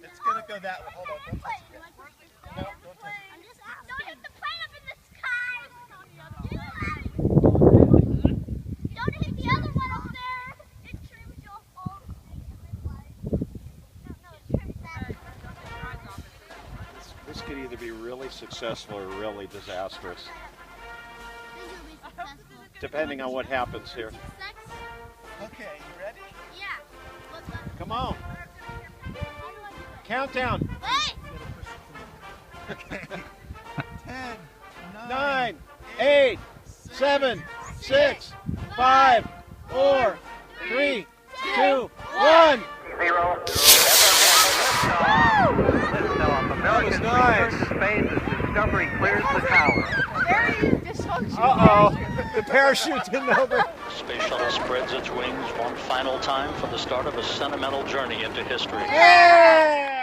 It's going to go that way. Hold on, don't touch it yet. No, don't touch it. I'm just asking. Don't hit the plane up in the sky. Don't hit the other one up there. It trims your whole thing. No, it trims that. This could either be really successful or really disastrous, depending on what happens here. Okay, you ready? Yeah. Come on. Countdown. Wait. Okay. 10, 9, 8, 7, 6, 5, 4, 3, 2, 1. 0. That was nice. Space as Discovery clears the tower. Very dysfunctional. Uh-oh. The parachute didn't open. Space Shuttle spreads its wings one final time for the start of a sentimental journey into history. Yeah!